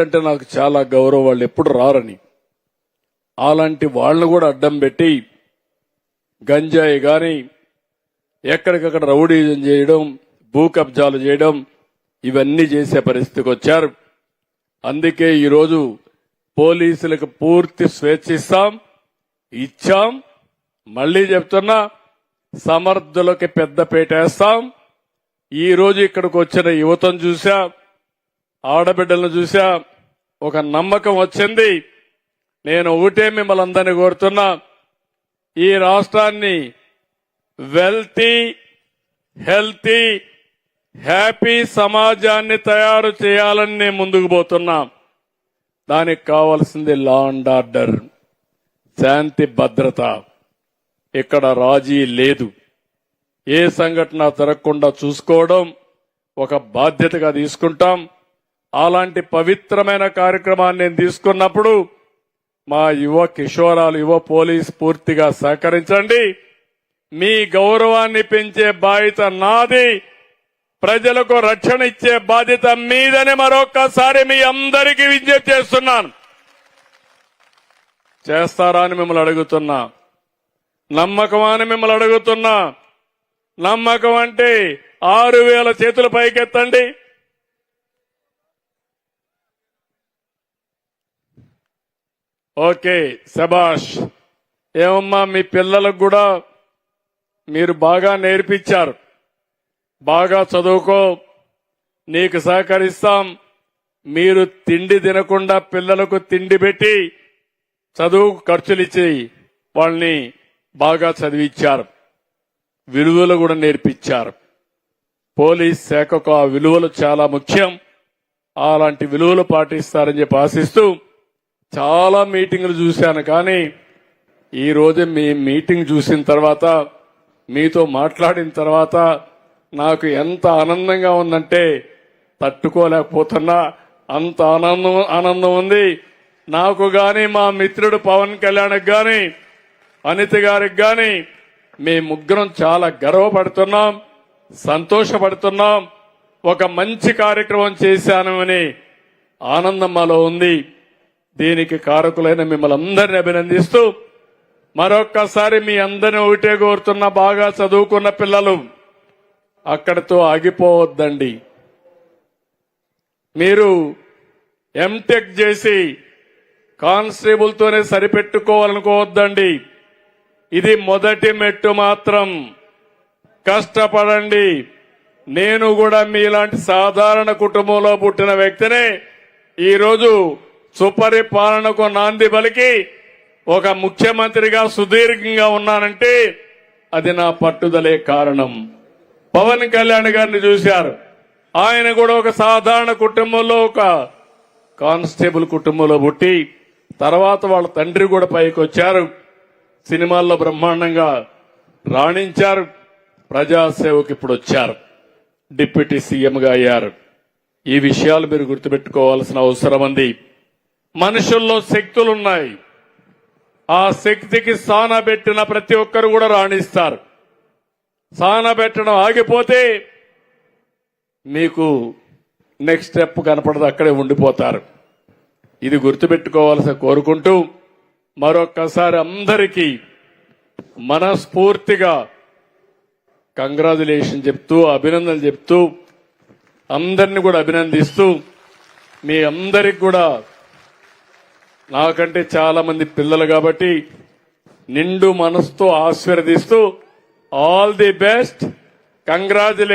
అంటే నాకు చాలా గౌరవం. వాళ్ళు ఎప్పుడు రారని అలాంటి వాళ్ళను కూడా అడ్డం పెట్టి గంజాయి గాని ఎక్కడికక్కడ రౌడీజం చేయడం, భూ కబ్జాలు చేయడం, ఇవన్నీ చేసే పరిస్థితికి వచ్చారు. అందుకే ఈరోజు పోలీసులకు పూర్తి స్వేచ్ఛ ఇచ్చాం. మళ్లీ చెప్తున్నా, సమర్థులకి పెద్ద పేటేస్తాం. ఈ రోజు ఇక్కడికి వచ్చిన యువతను చూసా, ఆడబిడ్డలను చూసా, ఒక నమ్మకం వచ్చింది. నేను ఒకటే మిమ్మల్ని అందరినీ కోరుతున్నా, ఈ రాష్ట్రాన్ని వెల్తీ, హెల్తీ, హ్యాపీ సమాజాన్ని తయారు చేయాలని నేను ముందుకు పోతున్నా. దానికి కావాల్సింది లా అండ్ ఆర్డర్, శాంతి భద్రత. ఇక్కడ రాజీ లేదు. ఏ సంఘటన జరగకుండా చూసుకోవడం ఒక బాధ్యతగా తీసుకుంటాం. అలాంటి పవిత్రమైన కార్యక్రమాన్ని నేను తీసుకున్నప్పుడు మా యువ కిషోరాలు, యువ పోలీస్ పూర్తిగా సహకరించండి. మీ గౌరవాన్ని పెంచే బాధ్యత నాది, ప్రజలకు రక్షణ ఇచ్చే బాధ్యత మీదని మరొక్కసారి మీ అందరికీ విజ్ఞప్తి చేస్తున్నాను. చేస్తారా అని మిమ్మల్ని అడుగుతున్నా. నమ్మకమా అని మిమ్మల్ని అడుగుతున్నా. నమ్మకం అంటే 6,000 చేతులు పైకెత్తండి. ఓకే, శబాష్. ఏమమ్మా, మీ పిల్లలకు కూడా మీరు బాగా నేర్పించారు. బాగా చదువుకో, నీకు సహకరిస్తాం. మీరు తిండి తినకుండా పిల్లలకు తిండి పెట్టి చదువు ఖర్చులిచ్చి వాళ్ళని బాగా చదివించారు. విలువలు కూడా నేర్పించారు. పోలీస్ శాఖకు ఆ విలువలు చాలా ముఖ్యం. అలాంటి విలువలు పాటిస్తారని చెప్పి ఆశిస్తూ చాలా మీటింగులు చూశాను. కానీ ఈ రోజు మీ మీటింగ్ చూసిన తర్వాత, మీతో మాట్లాడిన తర్వాత నాకు ఎంత ఆనందంగా ఉందంటే తట్టుకోలేకపోతున్నా. అంత ఆనందం ఉంది నాకు. గాని మా మిత్రుడు పవన్ కళ్యాణ్కి గాని, అనిత గారికి గాని, మీ ముగ్గురం చాలా గర్వపడుతున్నాం, సంతోషపడుతున్నాం. ఒక మంచి కార్యక్రమం చేశాను అని ఆనందం మాలో ఉంది. దీనికి కారకులైన మిమ్మల్ని అందరినీ అభినందిస్తూ మరొక్కసారి మీ అందరినీ ఒకటే కోరుతున్న, బాగా చదువుకున్న పిల్లలు అక్కడితో ఆగిపోవద్దండి. మీరు ఎంటెక్ చేసి కానిస్టేబుల్తోనే సరిపెట్టుకోవాలనుకోవద్దండి. ఇది మొదటి మెట్టు మాత్రం. కష్టపడండి. నేను కూడా మీలాంటి సాధారణ కుటుంబంలో పుట్టిన వ్యక్తినే. ఈరోజు సుపరిపాలనకు నాంది పలికి ఒక ముఖ్యమంత్రిగా సుదీర్ఘంగా ఉన్నానంటే అది నా పట్టుదలే కారణం. పవన్ కళ్యాణ్ గారిని చూశారు. ఆయన కూడా ఒక సాధారణ కుటుంబంలో, ఒక కానిస్టేబుల్ కుటుంబంలో పుట్టి తర్వాత వాళ్ళ తండ్రి కూడా పైకి వచ్చారు. సినిమాల్లో బ్రహ్మాండంగా రాణించారు. ప్రజాసేవకు ఇప్పుడు వచ్చారు. డిప్యూటీ సీఎంగా అయ్యారు. ఈ విషయాలు మీరు గుర్తుపెట్టుకోవాల్సిన అవసరం ఉంది. మనుషుల్లో శక్తులున్నాయి. ఆ శక్తికి సానబెట్టిన ప్రతి ఒక్కరు కూడా రాణిస్తారు. సానబెట్టడం ఆగిపోతే మీకు నెక్స్ట్ స్టెప్ కనపడదు, అక్కడే ఉండిపోతారు. ఇది గుర్తుపెట్టుకోవాల్సి కోరుకుంటూ మరొక్కసారి అందరికీ మనస్ఫూర్తిగా కంగ్రాచులేషన్ చెప్తూ, అభినందనలు చెప్తూ, అందరినీ కూడా అభినందిస్తూ, మీ అందరికి కూడా నాకంటే చాలా మంది పిల్లలు కాబట్టి నిండు మనసుతో ఆశీర్వదిస్తూ ఆల్ ది బెస్ట్. కంగ్రాచులేషన్.